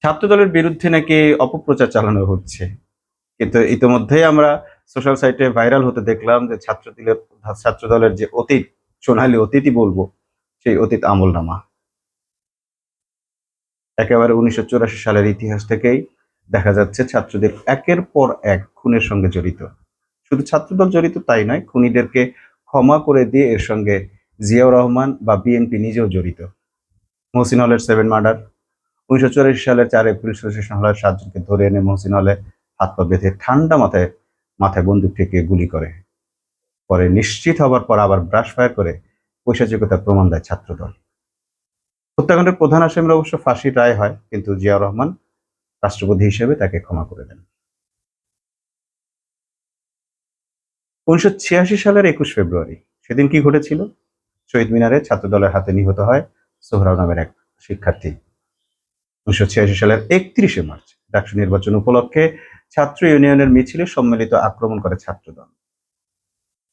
ছাত্রদলের বিরুদ্ধে নাকি অপপ্রচার চালানো হচ্ছে। কিন্তু ইতিমধ্যেই আমরা সোশ্যাল সাইটে ভাইরাল হতে দেখলাম যে ছাত্রদলের যে অতীত, সোনালী অতীতই বলবো, সেই অতীত আমলনামা। একেবারে ১৯৮৪ সালের ইতিহাস থেকেই দেখা যাচ্ছে ছাত্রদের একের পর এক খুনের সঙ্গে জড়িত। শুধু ছাত্রদল জড়িত তাই নয়, খুনিদেরকে ক্ষমা করে দিয়ে এর সঙ্গে জিয়াউর রহমান বা বিএনপি নিজেও জড়িত। মহসিন হলের 7 মার্ডার, ১৯৮৪ সালের ৪ এপ্রিল সুশাসন হলের ৭ জনকে ধরে এনে মহসিন হলে হাত পা বেঁধে ঠান্ডা মাথায় বন্দুক ঠেকিয়ে গুলি করে। পরে নিশ্চিত হবার পর আবার ব্রাশ ফায়ার করে পৈশাচিকতার প্রমাণ দেয় ছাত্রদল। হত্যাকাণ্ডের প্রধান আসামির অবশ্য ফাঁসির রায় হয়, কিন্তু জিয়াউর রহমান রাষ্ট্রপতি হিসেবে তাকে ক্ষমা করে দেন। ১৯৮৬ সালের ২১ ফেব্রুয়ারি, সেদিন কি ঘটেছিল? শহীদ মিনারে ছাত্রদলের হাতে নিহত হয় সোহরাব নামের এক শিক্ষার্থী। ১৯৮৬ সালের ৩১ মার্চ ডাকসু নির্বাচন উপলক্ষে ছাত্র ইউনিয়নের মিছিলে সম্মিলিত আক্রমণ করে ছাত্রদল।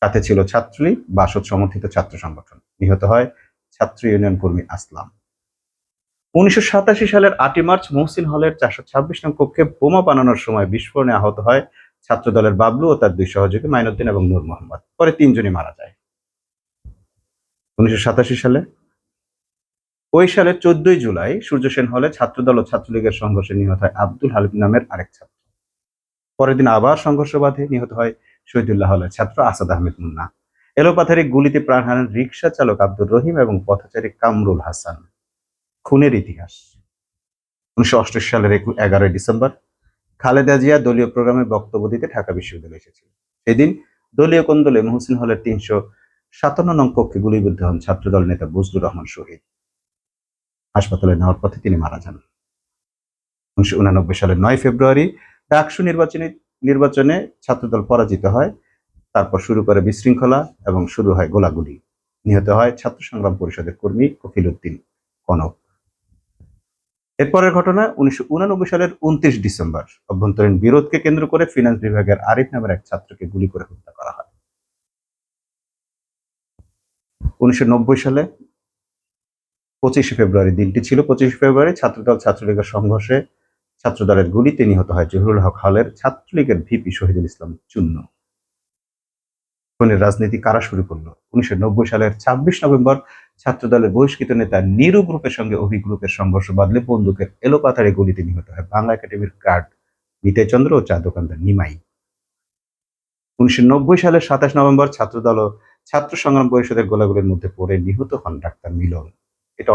সাথে ছিল ছাত্রলীগ, বাসদ সমর্থিত ছাত্র সংগঠন। নিহত হয় ছাত্র ইউনিয়ন কর্মী আসলাম। ১৯৮৭ সালের ৮ মার্চ মহসিন হলের ৪২৬ নং কক্ষে বোমা বানানোর সময় বিস্ফোরণে আহত হয় ছাত্রদলের বাবলু ও তার ২ সহযোগী মাইনুদ্দিন এবং নূর মোহাম্মদ। পরে ৩ জনই মারা যায়। ১৯৮৭ সালে ওই সালের ১৪ জুলাই সূর্য সেন হলে ছাত্রদল ও ছাত্রলীগের সংঘর্ষে নিহত হয় আব্দুল হালিম নামের আরেক ছাত্র। পরের দিন আবার সংঘর্ষ বাধে, নিহত হয় শহীদুল্লাহ হলের ছাত্র আসাদ আহমেদ মুন্না। এলোপাথারি গুলিতে প্রাণ হারান রিকশা চালক আব্দুর রহিম এবং পথচারী কামরুল হাসান। খুনের ইতিহাস। ১৯৮৮ সালের ১১ ডিসেম্বর খালেদা জিয়া দলীয় প্রোগ্রামে বক্তব্য দিতে ঢাকা বিশ্ববিদ্যালয়ে এসেছিলেন। সেদিন দলীয় কোন্দলে মহসিন হলের ৩৫৭ নং কক্ষে গুলিবিদ্ধ হন ছাত্রদল নেতা বজলুর রহমান শহীদ। হাসপাতালে নেওয়ার পথে তিনি মারা যান। ১৯৮৯ সালের ৯ ফেব্রুয়ারি ডাকসু নির্বাচনে ছাত্রদল পরাজিত হয়। তারপর শুরু করে বিশৃঙ্খলা এবং শুরু হয় গোলাগুলি। নিহত হয় ছাত্র সংগ্রাম পরিষদের কর্মী কফিল উদ্দিন কনক। এরপরের ঘটনা ১৯৮৯ সালের ২৯ ডিসেম্বর অভ্যন্তরীণ বিরোধকে কেন্দ্র করে ফিনান্স বিভাগের আরিফ নামের এক ছাত্রকে গুলি করে হত্যা করা হয়। ১৯৯০ সালে ২৫ ফেব্রুয়ারি, দিনটি ছিল ২৫ ফেব্রুয়ারি, ছাত্রদল ছাত্রলীগের সংঘর্ষে ছাত্রদলের গুলিতে নিহত হয় জহিরুল হক হলের ছাত্রলীগের ভিপি শহীদুল ইসলাম চুন্নু। খুনের রাজনীতি কারা শুরু করলো? ১৯৯০ সালের ২৬ নভেম্বর ছাত্রদলের বহিষ্কৃত নেতা নিরু গ্রুপের সঙ্গে অভি গ্রুপের সংঘর্ষ বাঁধলে বন্দুকের এলোপাথাড়ি গুলিতে নিহত হয় বাংলা একাডেমির গার্ড নিতাই চন্দ্র ও চা দোকানদার নিমাই। ১৯৯০ সালের ২৭ নভেম্বর ছাত্রদল ও ছাত্র সংগ্রাম পরিষদের গোলাগুলির মধ্যে পড়ে নিহত হন ডাক্তার মিলন। এটা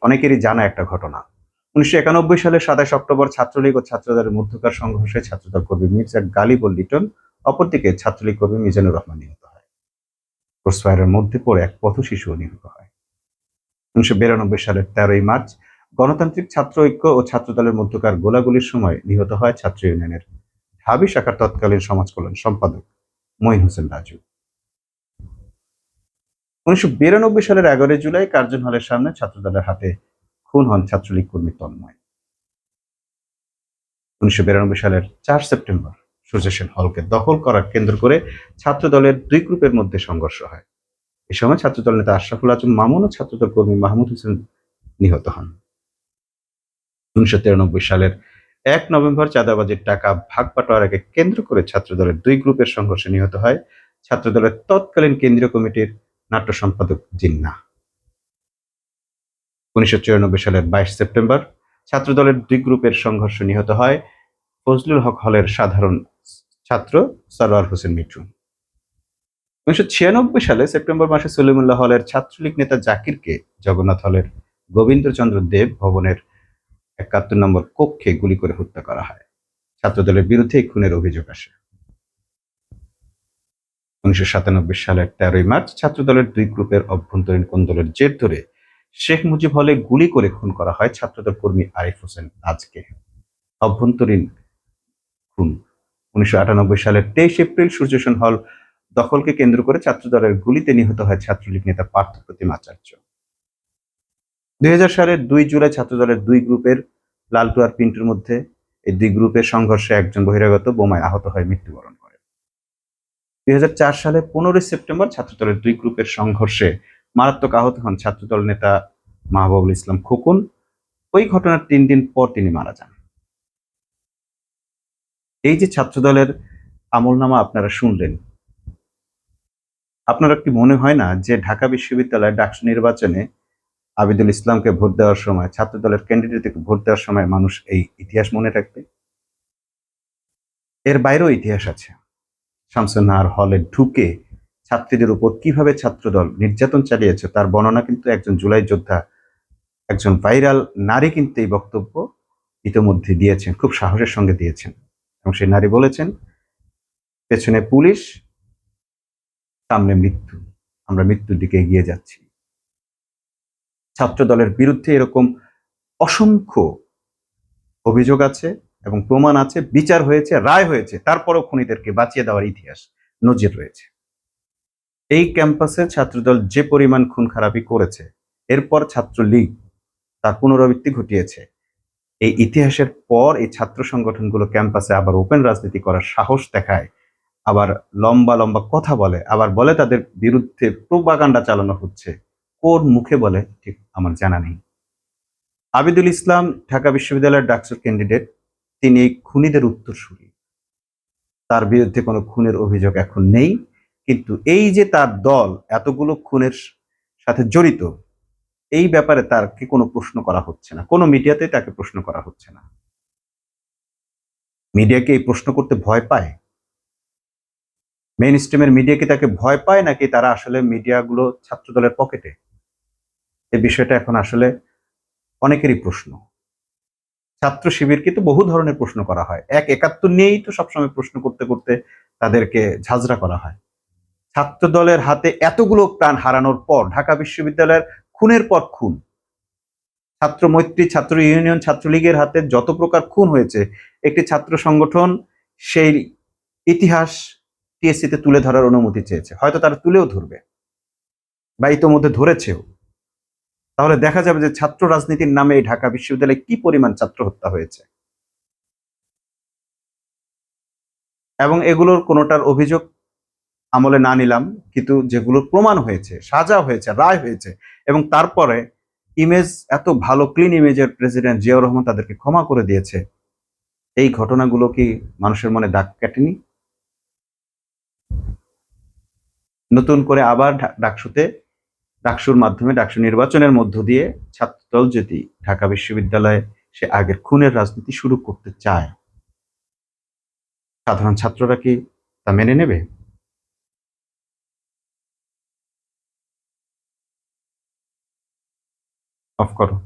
অনেকেরই জানা একটা ঘটনা। ১৯৯১ সালের ২৭ অক্টোবর ছাত্রলীগ ও ছাত্রদলের মধ্যকার সংঘর্ষে ছাত্রদল কর্মী মির্জা গালিব ও লিটন, অপরদিকে ছাত্রলীগ কর্মী মিজানুর রহমান নিহত হয়। ক্রসফায়ারের মধ্যে পড়ে এক পথ শিশুও নিহত হয়। ১৯৯২ সালের ১৩ মার্চ গণতান্ত্রিক ছাত্র ঐক্য ও ছাত্রদলের মধ্যকার গোলাগুলির সময় নিহত হয় ছাত্র ইউনিয়নের ঢাবি শাখার তৎকালীন সমাজ কল্যাণ সম্পাদক মঈন হোসেন রাজু। ১৯৯২ সালের ১১ জুলাই কার্জন হলের সামনে ছাত্রদলের হাতে খুন হন ছাত্রলীগ কর্মী তন্ময়। ১৯৯২ সালের ৪ সেপ্টেম্বর সূর্য সেন হলকে দখল করার কেন্দ্র করে ছাত্রদলের ২ গ্রুপের মধ্যে সংঘর্ষ হয়। এ সময় ছাত্রদল নেতা আশরাফুল আজম মামুন ও ছাত্রদল কর্মী মাহমুদ হোসেন নিহত হন। ১৯৯৩ সালের ১ নভেম্বর চাঁদাবাজির টাকা ভাগ বাটোয়ারাকে কেন্দ্র করে ছাত্রদলের ২ গ্রুপের সংঘর্ষে নিহত হয় ছাত্রদলের তৎকালীন কেন্দ্রীয় কমিটির নাট্য সম্পাদক জিন্নাহ। ১৯৯৪ সালের ২২ সেপ্টেম্বর ছাত্রদলের ২ গ্রুপের সংঘর্ষে নিহত হয় ফজলুল হক হলের সাধারণ ছাত্র সরওয়ার হোসেন মিঠু। ১৯৯৬ সালে সেপ্টেম্বর মাসে সলিমুল্লাহ হলের ছাত্রলীগ নেতা জাকিরকে জগন্নাথ হলের গোবিন্দচন্দ্র দেব ভবনের ৭১ নম্বর কক্ষে গুলি করে হত্যা করা হয়। ছাত্রদলের বিরুদ্ধে এই খুনের অভিযোগ আসে। ১৯৯৭ সালের ১৩ মার্চ ছাত্রদলের ২ গ্রুপের অভ্যন্তরীণ কোন্দলের জের ধরে শেখ মুজিব হলে গুলি করে খুন করা হয় ছাত্রদল কর্মী আরিফ হোসেন রাজকে। অভ্যন্তরীণ খুন। ১৯৯৮ সালের ২৩ এপ্রিল সূর্য সেন হল দখলকে কেন্দ্র করে ছাত্রদলের গুলিতে নিহত হয় ছাত্রলীগ নেতা পার্থ প্রতিম আচার্য। ২০০০ সালের ২ জুলাই ছাত্রদলের ২ গ্রুপের লালটু আর পিন্টুর মধ্যে এই ২ গ্রুপের সংঘর্ষে একজন বহিরাগত বোমায় আহত হয়ে মৃত্যুবরণ করে। ২০০৪ সালে ১৫ সেপ্টেম্বর ছাত্রদলের ২ গ্রুপের সংঘর্ষে মারাত্মক আহত হন ছাত্রদল নেতা মাহবুবুল ইসলাম খোকন। ওই ঘটনার 3 দিন পর তিনি মারা যান। এই যে ছাত্রদলের আমলনামা আপনারা শুনলেন, আপনারা কি মনে হয় না যে ঢাকা বিশ্ববিদ্যালয়ের ডাকসু নির্বাচনে আবিদুল ইসলামকে ভোট দেওয়ার সময়, ছাত্রদলের ক্যান্ডিডেটকে ভোট দেওয়ার সময় মানুষ এই ইতিহাস মনে রাখবে? এর বাইরেও ইতিহাস আছে। শামসুন্নাহার হলে ঢুকে ছাত্রীদের উপর কিভাবে ছাত্রদল নির্যাতন চালিয়েছে তার বর্ণনা কিন্তু একজন জুলাই যোদ্ধা, একজন ভাইরাল নারী কিন্তু এই বক্তব্য ইতোমধ্যে দিয়েছেন, খুব সাহসের সঙ্গে দিয়েছেন। এবং সেই নারী বলেছেন, পেছনে পুলিশ, সামনে মৃত্যু, আমরা মৃত্যুর দিকে এগিয়ে যাচ্ছি। ছাত্রদলের বিরুদ্ধে এরকম অসংখ্য অভিযোগ আছে এবং প্রমাণ আছে, বিচার হয়েছে, রায় হয়েছে, তারপরও খুনিদেরকে বাঁচিয়ে দেওয়ার ইতিহাস, নজির রয়েছে। এই ক্যাম্পাসে ছাত্রদল যে পরিমাণ খুন খারাপি করেছে, এরপর ছাত্রলীগ তার পুনরাবৃত্তি ঘটিয়েছে। এই ইতিহাসের পর এই ছাত্র সংগঠনগুলো ক্যাম্পাসে আবার ওপেন রাজনীতি করার সাহস দেখায়, আবার লম্বা লম্বা কথা বলে, আবার বলে তাদের বিরুদ্ধে প্রোপাগান্ডা চালানো হচ্ছে। কোন মুখে বলে ঠিক আমার জানা নেই। আবিদুল ইসলাম ঢাকা বিশ্ববিদ্যালয়ের ডাকসুর ক্যান্ডিডেট, তিনি খুনিদের উত্তরসূরি। তার বিরুদ্ধে কোনো খুনের অভিযোগ এখন নেই, কিন্তু এই যে তার দল এতগুলো খুনের সাথে জড়িত, এই ব্যাপারে তাকে কোনো প্রশ্ন করা হচ্ছে না, কোনো মিডিয়াতে তাকে প্রশ্ন করা হচ্ছে না। মিডিয়াকে এই প্রশ্ন করতে ভয় পায়? মেইন স্ট্রিমের মিডিয়া কি তাকে ভয় পায়, নাকি তারা আসলে মিডিয়াগুলো ছাত্রদলের পকেটে? এই বিষয়টা এখন আসলে অনেকেরই প্রশ্ন। ছাত্র শিবিরকে তো বহু ধরনের প্রশ্ন করা হয়, ১৭ নিয়েই তো সবসময় প্রশ্ন করতে করতে তাদেরকে ঝাঁঝরা করা হয়। ছাত্র দলের হাতে এতগুলো প্রাণ হারানোর পর, ঢাকা বিশ্ববিদ্যালয়ের খুনের পর খুন, ছাত্র মৈত্রী, ছাত্র ইউনিয়ন, ছাত্রলীগের হাতে যত প্রকার খুন হয়েছে, একটি ছাত্র সংগঠন সেই ইতিহাস টিএসসিতে তুলে ধরার অনুমতি চেয়েছে। হয়তো তারা তুলেও ধরবে বা ইতোমধ্যে ধরেছেও। তাহলে দেখা যাবে যে ছাত্র রাজনীতির নামে এই ঢাকা বিশ্ববিদ্যালয়ে কি পরিমাণ ছাত্র হত্যা হয়েছে, এবং এগুলোর কোনোটার অভিযোগ আমলে না নিলাম, কিন্তু যেগুলোর প্রমাণ হয়েছে, সাজা হয়েছে, রায় হয়েছে, এবং তারপরে ইমেজ, এত ভালো ক্লিন ইমেজের প্রেসিডেন্ট জিয়াউর রহমান তাদেরকে ক্ষমা করে দিয়েছে, এই ঘটনাগুলো কি মানুষের মনে দাগ কাটেনি? নতুন করে আবার ডাকসুর মাধ্যমে, ডাকসু নির্বাচনের মধ্য দিয়ে ছাত্রদল যদি ঢাকা বিশ্ববিদ্যালয়ে সে আগের খুনের রাজনীতি শুরু করতে চায়, সাধারণ ছাত্ররা কি তা মেনে নেবে? অফ করো।